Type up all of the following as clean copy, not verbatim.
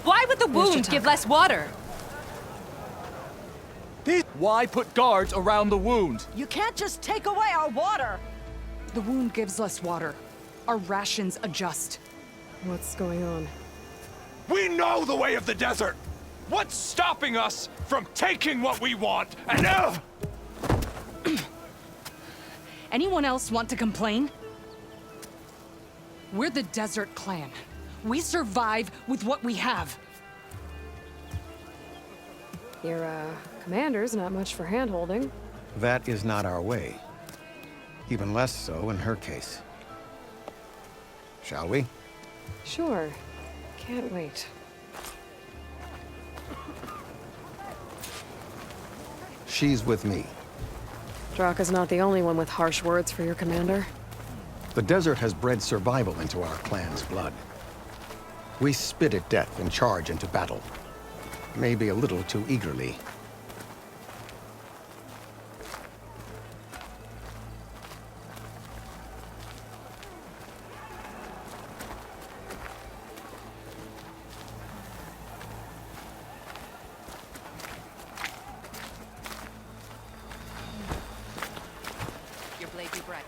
Why would the wound give less water? Why put guards around the wound? You can't just take away our water! The wound gives less water. Our rations adjust. What's going on? We know the way of the desert! What's stopping us from taking what we want and Anyone else want to complain? We're the Desert Clan. We survive with what we have. Your, commander's not much for hand-holding. That is not our way. Even less so in her case. Shall we? Sure. Can't wait. She's with me. Draka's not the only one with harsh words for your commander. The desert has bred survival into our clan's blood. We spit at death and charge into battle. Maybe a little too eagerly. Your blade be bright.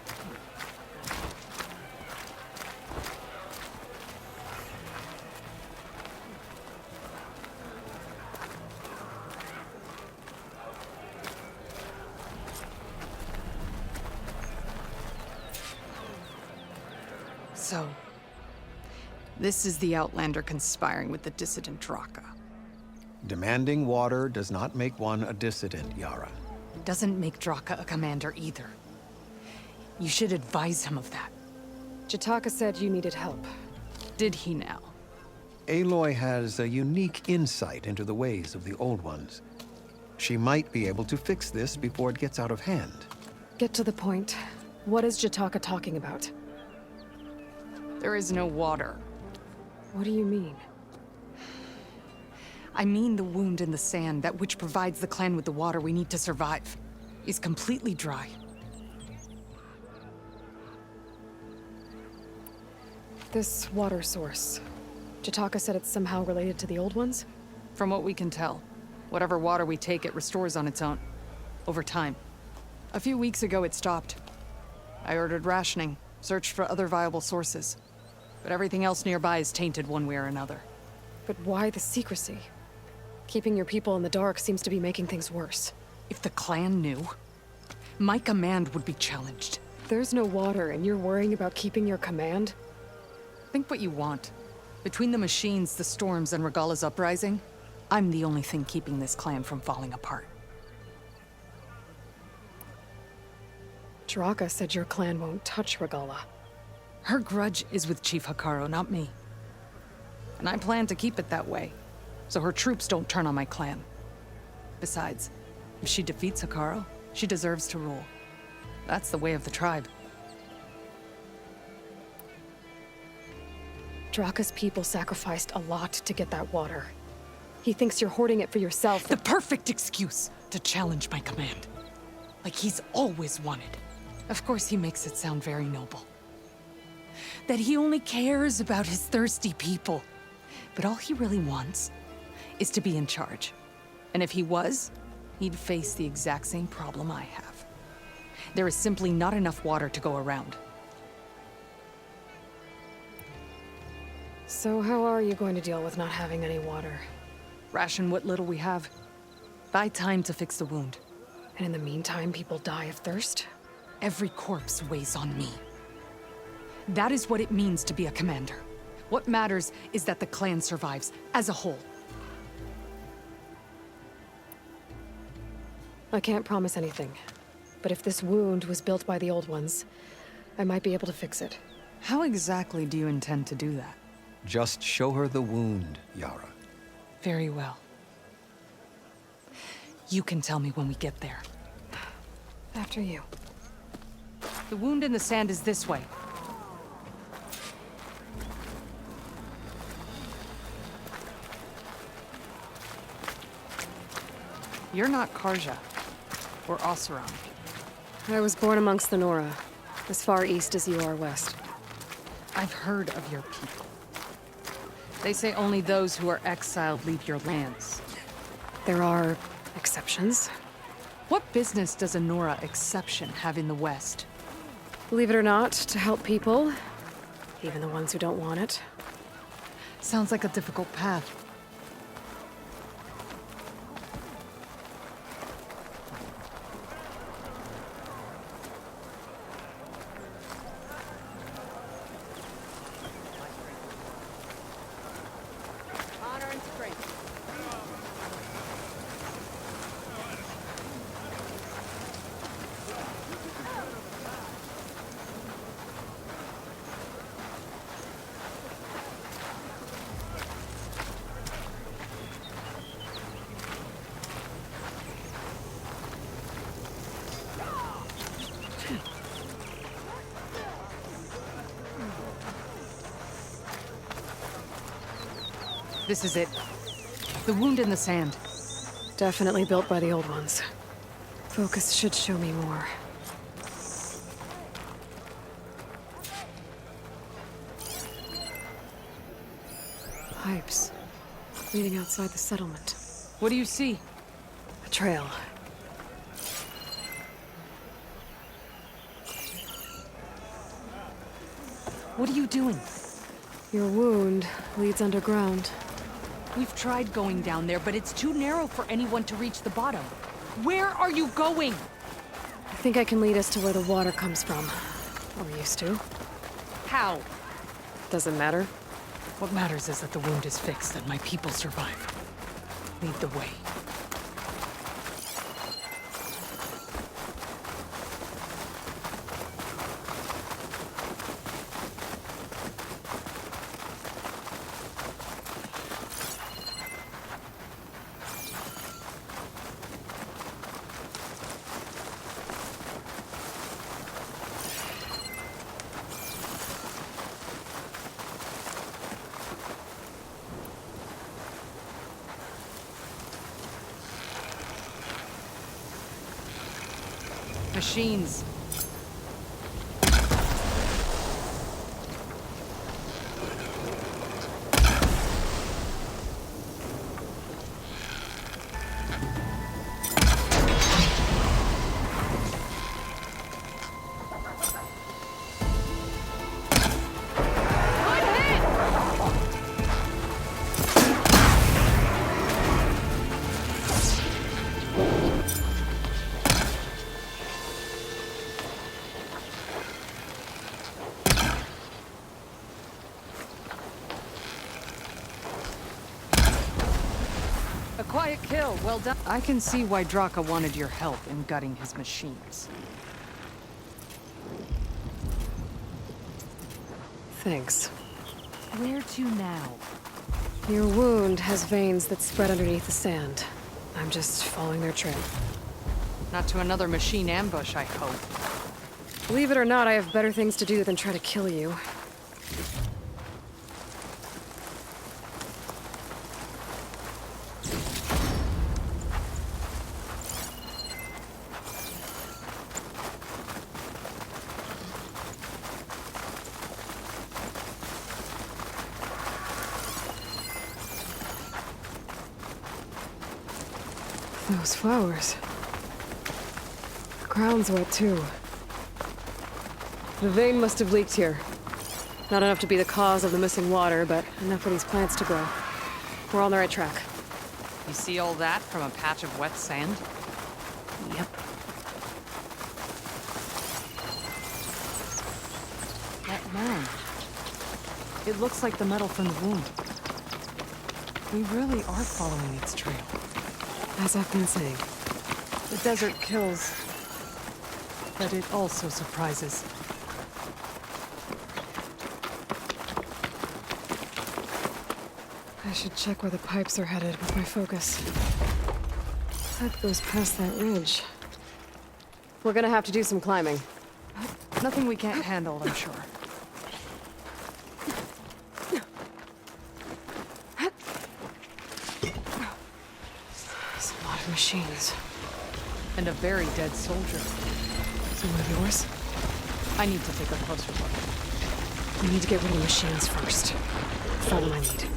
So, this is the Outlander conspiring with the dissident Draka. Demanding water does not make one a dissident, Yara. Doesn't make Draka a commander either. You should advise him of that. Jataka said you needed help. Did he now? Aloy has a unique insight into the ways of the Old Ones. She might be able to fix this before it gets out of hand. Get to the point. What is Jataka talking about? There is no water. What do you mean? I mean the wound in the sand, that which provides the clan with the water we need to survive, is completely dry. This water source. Jataka said it's somehow related to the Old Ones? From what we can tell, whatever water we take, it restores on its own. Over time. A few weeks ago, it stopped. I ordered rationing, searched for other viable sources. But everything else nearby is tainted one way or another. But why the secrecy? Keeping your people in the dark seems to be making things worse. If the clan knew, my command would be challenged. There's no water and you're worrying about keeping your command? Think what you want. Between the machines, the storms, and Regalla's uprising, I'm the only thing keeping this clan from falling apart. Draka said your clan won't touch Regalla. Her grudge is with Chief Hekarro, not me. And I plan to keep it that way, so her troops don't turn on my clan. Besides, if she defeats Hekarro, she deserves to rule. That's the way of the tribe. Draka's people sacrificed a lot to get that water. He thinks you're hoarding it for yourself. The perfect excuse to challenge my command. Like he's always wanted. Of course he makes it sound very noble. That he only cares about his thirsty people. But all he really wants is to be in charge. And if he was, he'd face the exact same problem I have. There is simply not enough water to go around. So how are you going to deal with not having any water? Ration what little we have. Buy time to fix the wound. And in the meantime, people die of thirst? Every corpse weighs on me. That is what it means to be a commander. What matters is that the clan survives, as a whole. I can't promise anything. But if this wound was built by the Old Ones, I might be able to fix it. How exactly do you intend to do that? Just show her the wound, Yara. Very well. You can tell me when we get there. After you. The wound in the sand is this way. You're not Karja, or Oseram. I was born amongst the Nora, as far east as you are west. I've heard of your people. They say only those who are exiled leave your lands. There are exceptions. What business does a Nora exception have in the West? Believe it or not, to help people, even the ones who don't want it. Sounds like a difficult path. Honor and strength. This is it. The wound in the sand. Definitely built by the old ones. Focus should show me more. Pipes. Leading outside the settlement. What do you see? A trail. What are you doing? Your wound leads underground. We've tried going down there, but it's too narrow for anyone to reach the bottom. Where are you going? I think I can lead us to where the water comes from. Or used to. How? Doesn't matter. What matters is that the wound is fixed and my people survive. Lead the way. Machines. Quiet kill, well done. I can see why Draka wanted your help in gutting his machines. Thanks. Where to now? Your wound has veins that spread underneath the sand. I'm just following their trail. Not to another machine ambush, I hope. Believe it or not, I have better things to do than try to kill you. Those flowers. The ground's wet too. The vein must have leaked here. Not enough to be the cause of the missing water, but enough for these plants to grow. We're on the right track. You see all that from a patch of wet sand? Yep. That mound. It looks like the metal from the wound. We really are following its trail. As I've been saying. The desert kills, but it also surprises. I should check where the pipes are headed with my focus. Pipe goes past that ridge. We're gonna have to do some climbing. Nothing we can't handle, I'm sure. There's a lot of machines. And a very dead soldier. Some of yours? I need to take a closer look. We need to get rid of the machines first. Follow my lead.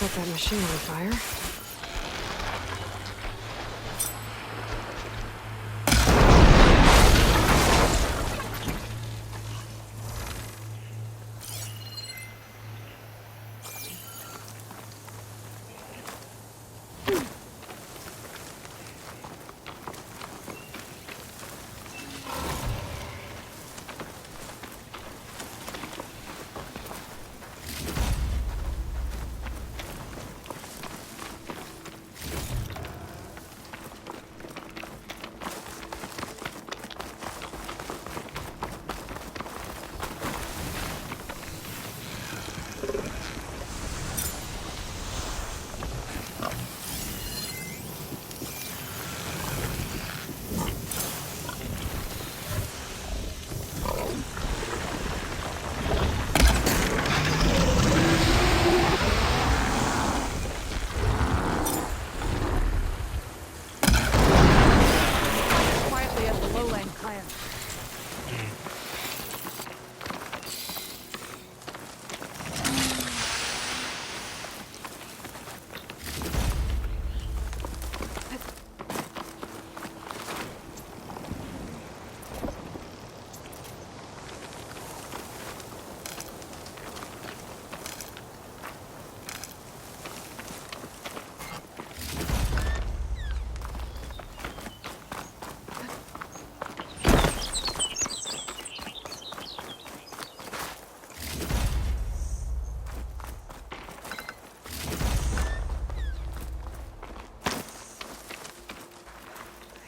set that machine on fire.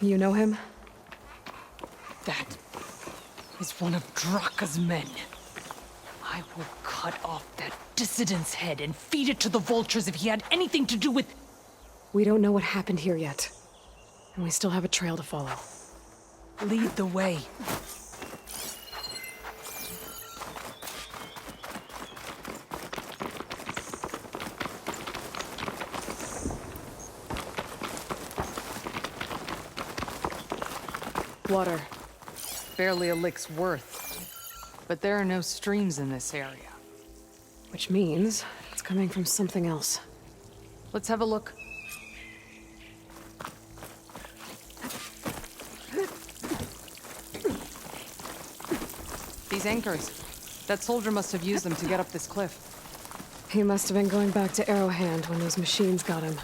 You know him? That is one of Draka's men. I will cut off that dissident's head and feed it to the vultures if he had anything to do with... We don't know what happened here yet. And we still have a trail to follow. Lead the way. Water. Barely a lick's worth. But there are no streams in this area. Which means it's coming from something else. Let's have a look. These anchors. That soldier must have used them to get up this cliff. He must have been going back to Arrowhand when those machines got him.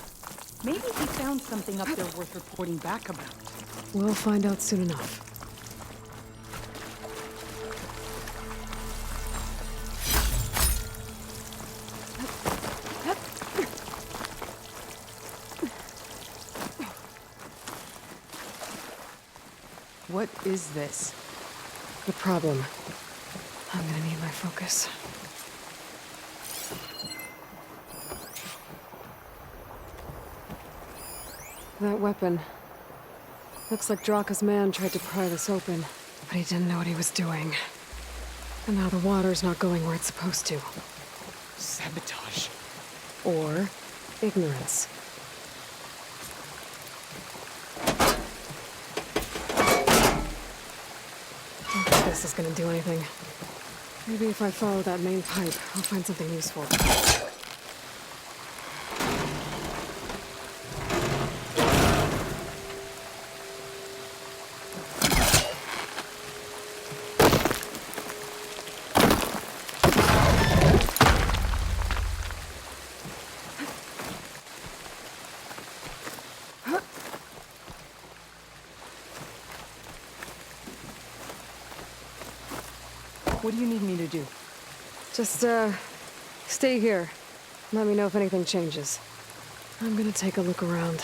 Maybe he found something up there worth reporting back about. We'll find out soon enough. What is this? The problem. I'm gonna need my focus. That weapon. Looks like Draka's man tried to pry this open, but he didn't know what he was doing. And now the water's not going where it's supposed to. Sabotage. Or ignorance. Don't think this is gonna do anything. Maybe if I follow that main pipe, I'll find something useful. What do you need me to do? Just, stay here. Let me know if anything changes. I'm gonna take a look around.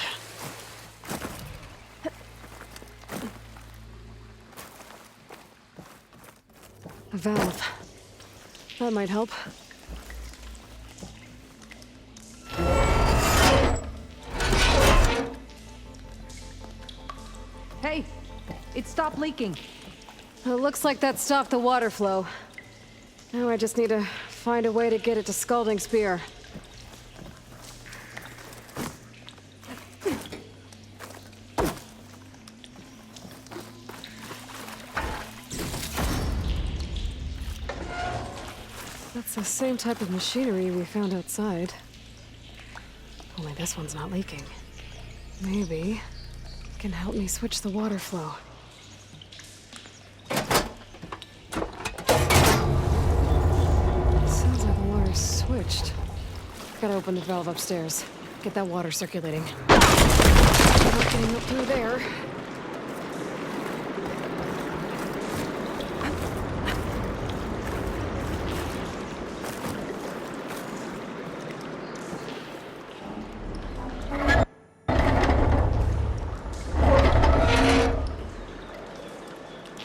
A valve. That might help. Hey, it stopped leaking. It looks like that stopped the water flow. Now I just need to find a way to get it to Scalding Spear. That's the same type of machinery we found outside. this one's not leaking. Maybe it can help me switch the water flow. Sounds like the water's switched. Gotta open the valve upstairs. Get that water circulating. Not getting up through there.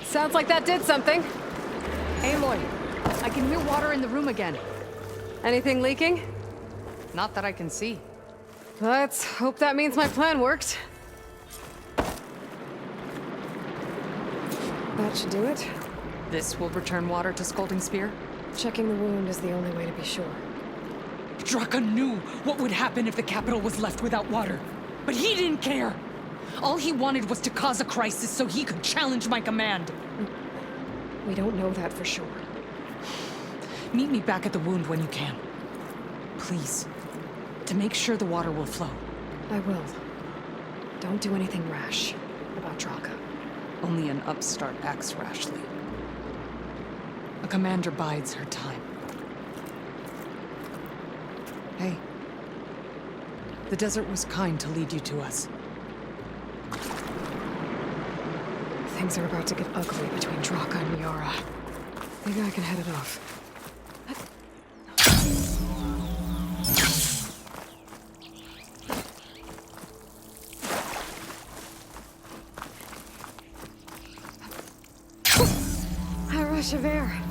Sounds like that did something. Aloy, I can hear water in the room again. Anything leaking? Not that I can see. Let's hope that means my plan worked. That should do it. This will return water to Scalding Spear? Checking the wound is the only way to be sure. Draka knew what would happen if the capital was left without water. But he didn't care! All he wanted was to cause a crisis so he could challenge my command. We don't know that for sure. Meet me back at the wound when you can. Please. To make sure the water will flow. I will. Don't do anything rash about Draka. Only an upstart acts rashly. A commander bides her time. Hey. The desert was kind to lead you to us. Things are about to get ugly between Draka and Yara. Maybe I can head it off. A rush of air.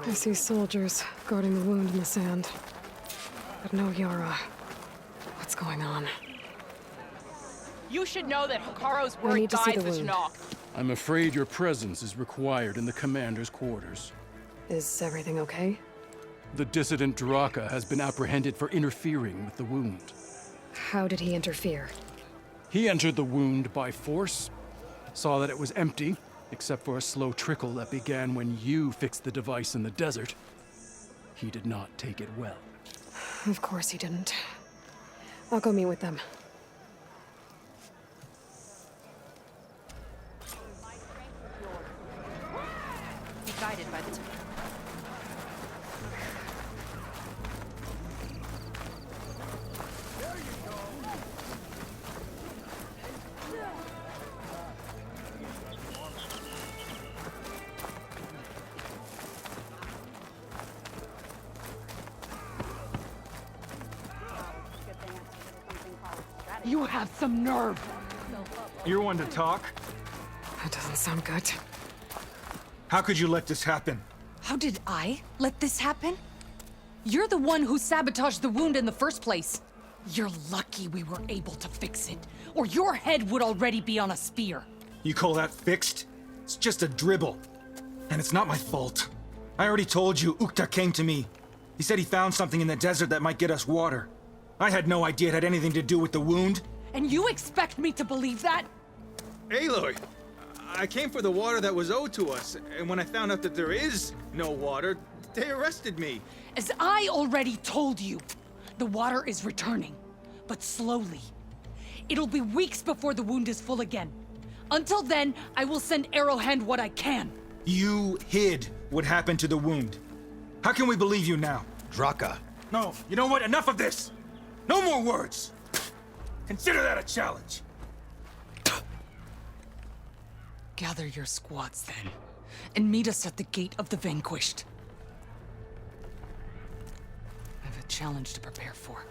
I see soldiers guarding the wound in the sand. But no Yara. What's going on? You should know that Hekarro's I word need to see guides the this wound. knock. I'm afraid your presence is required in the commander's quarters. Is everything okay? The dissident Draka has been apprehended for interfering with the wound. How did he interfere? He entered the wound by force, saw that it was empty, except for a slow trickle that began when you fixed the device in the desert. He did not take it well. Of course he didn't. I'll go meet with them. Be guided by the You have some nerve! You're one to talk? That doesn't sound good. How could you let this happen? How did I let this happen? You're the one who sabotaged the wound in the first place. You're lucky we were able to fix it, or your head would already be on a spear. You call that fixed? It's just a dribble. And it's not my fault. I already told you, Uthid came to me. He said he found something in the desert that might get us water. I had no idea it had anything to do with the wound. And you expect me to believe that? Aloy, I came for the water that was owed to us, and when I found out that there is no water, they arrested me. As I already told you, the water is returning, but slowly. It'll be weeks before the wound is full again. Until then, I will send Arrowhand what I can. You hid what happened to the wound. How can we believe you now? Draka. No, you know what? Enough of this! No more words! Consider that a challenge. Gather your squads then, and meet us at the Gate of the Vanquished. I have a challenge to prepare for.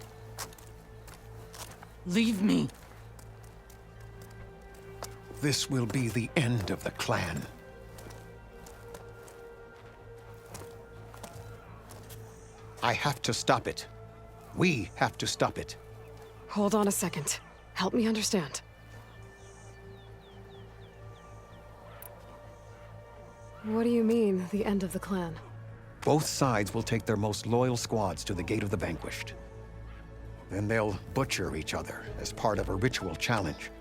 Leave me. This will be the end of the clan. I have to stop it. We have to stop it. Hold on a second. Help me understand. What do you mean, the end of the clan? Both sides will take their most loyal squads to the Gate of the Vanquished. Then they'll butcher each other as part of a ritual challenge.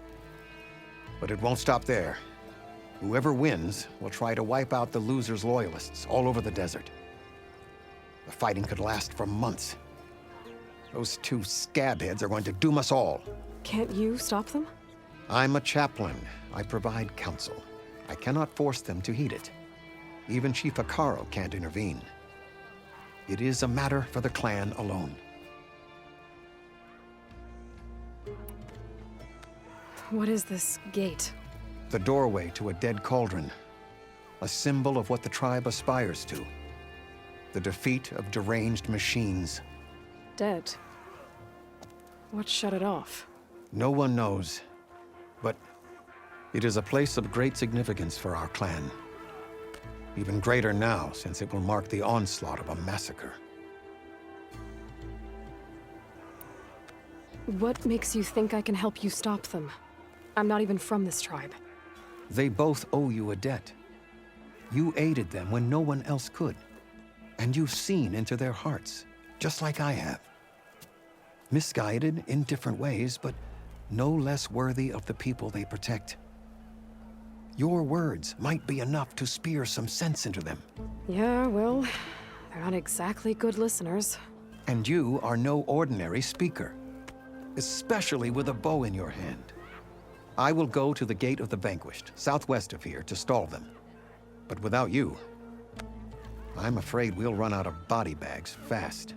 But it won't stop there. Whoever wins will try to wipe out the loser's loyalists all over the desert. The fighting could last for months. Those two scabheads are going to doom us all. Can't you stop them? I'm a chaplain. I provide counsel. I cannot force them to heed it. Even Chief Hekarro can't intervene. It is a matter for the clan alone. What is this gate? The doorway to a dead cauldron. A symbol of what the tribe aspires to. The defeat of deranged machines. Dead. What shut it off? No one knows. But it is a place of great significance for our clan. Even greater now, since it will mark the onslaught of a massacre. What makes you think I can help you stop them? I'm not even from this tribe. They both owe you a debt. You aided them when no one else could. And you've seen into their hearts, just like I have. Misguided in different ways, but no less worthy of the people they protect. Your words might be enough to spear some sense into them. Yeah, well, they're not exactly good listeners. And you are no ordinary speaker, especially with a bow in your hand. I will go to the Gate of the Vanquished, southwest of here, to stall them. But without you, I'm afraid we'll run out of body bags fast.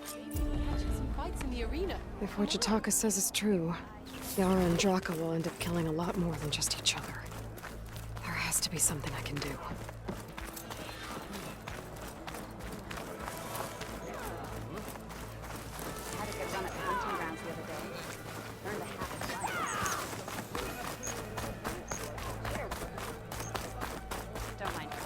Some fights in the arena. If what Jataka says is true, Yara and Draka will end up killing a lot more than just each other. There has to be something I can do. Had a good run at the hunting grounds the other day. Learned a habit of life. Don't mind her.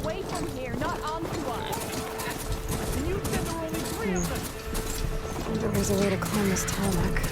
Away from here, not onto us. And you said there were only 3 of them. I wonder if there's a way to climb this Talanah.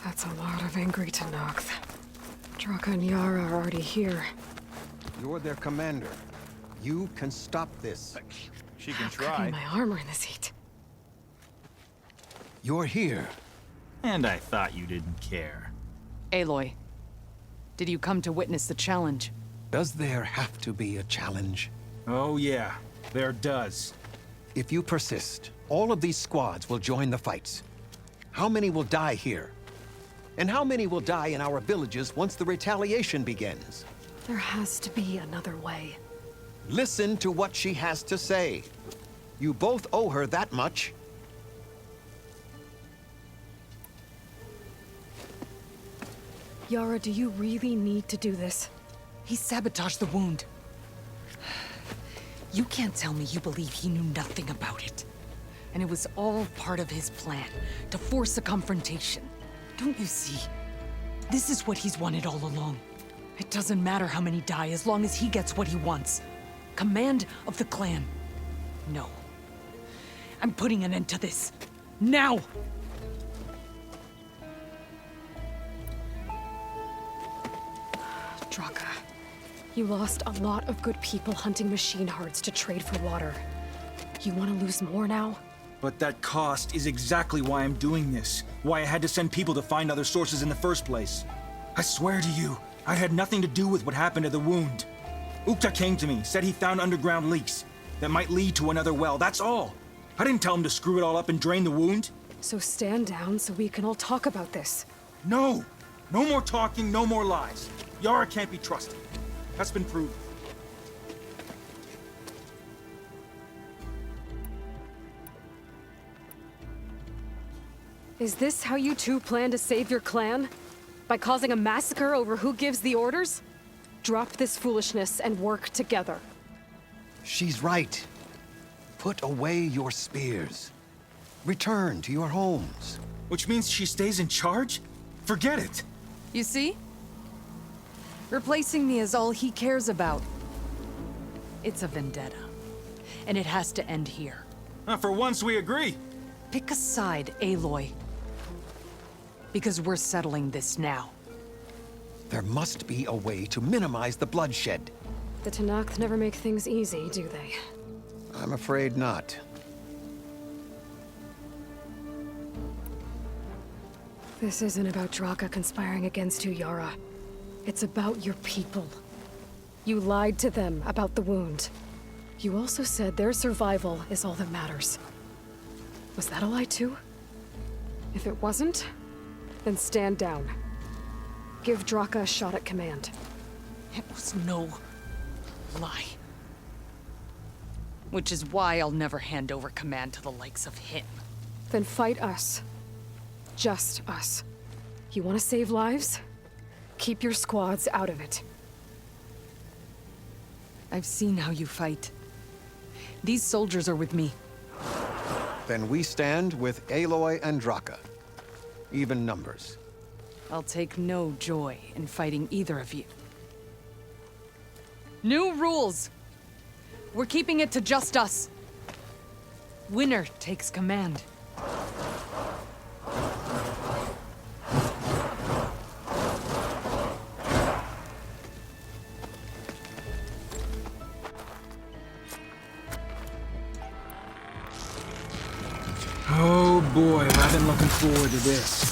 That's a lot of angry Tenakth. Draka and Yara are already here. You're their commander. You can stop this. She can Cooking try. my armor in this heat. You're here. And I thought you didn't care. Aloy, did you come to witness the challenge? Does there have to be a challenge? Oh yeah, there does. If you persist, all of these squads will join the fights. How many will die here? And how many will die in our villages once the retaliation begins? There has to be another way. Listen to what she has to say. You both owe her that much. Yara, do you really need to do this? He sabotaged the wound. You can't tell me you believe he knew nothing about it. And it was all part of his plan, to force a confrontation. Don't you see? This is what he's wanted all along. It doesn't matter how many die as long as he gets what he wants. Command of the clan. No. I'm putting an end to this. Now! Draka, you lost a lot of good people hunting machine hearts to trade for water. You want to lose more now? But that cost is exactly why I'm doing this. Why I had to send people to find other sources in the first place. I swear to you, I had nothing to do with what happened to the wound. Uthid came to me, said he found underground leaks that might lead to another well, that's all. I didn't tell him to screw it all up and drain the wound. So stand down so we can all talk about this. No! No more talking, no more lies. Yara can't be trusted. That's been proven. Is this how you two plan to save your clan? By causing a massacre over who gives the orders? Drop this foolishness and work together. She's right. Put away your spears. Return to your homes. Which means she stays in charge? Forget it. You see? Replacing me is all he cares about. It's a vendetta. And it has to end here. For once we agree. Pick a side, Aloy. Because we're settling this now. There must be a way to minimize the bloodshed. The Tanakh never make things easy, do they? I'm afraid not. This isn't about Draka conspiring against you, Yara. It's about your people. You lied to them about the wound. You also said their survival is all that matters. Was that a lie too? If it wasn't, then stand down. Give Draka a shot at command. It was no lie. Which is why I'll never hand over command to the likes of him. Then fight us. Just us. You want to save lives? Keep your squads out of it. I've seen how you fight. These soldiers are with me. Then we stand with Aloy and Draka. Even numbers. I'll take no joy in fighting either of you. New rules! We're keeping it to just us. Winner takes command. Oh boy, I've been looking forward to this.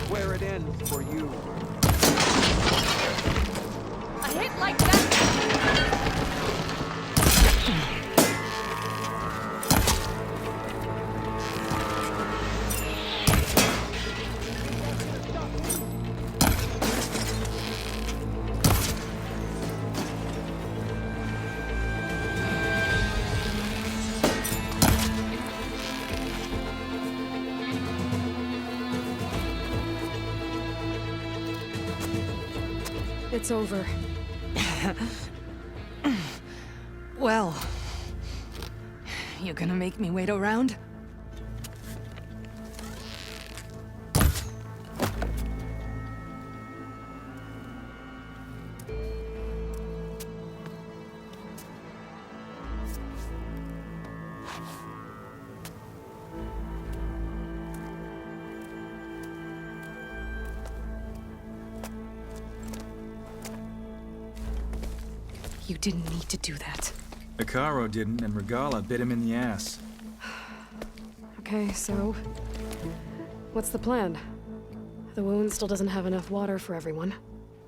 Where it ends for you. A hit like that It's over. Well, you gonna make me wait around? You didn't need to do that. Hekarro didn't, and Regalla bit him in the ass. Okay, so... what's the plan? The wound still doesn't have enough water for everyone.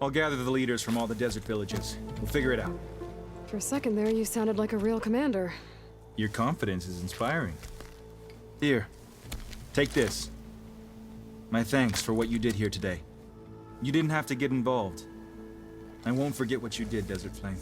I'll gather the leaders from all the desert villages. We'll figure it out. For a second there, you sounded like a real commander. Your confidence is inspiring. Here, take this. My thanks for what you did here today. You didn't have to get involved. I won't forget what you did, Desert Flame.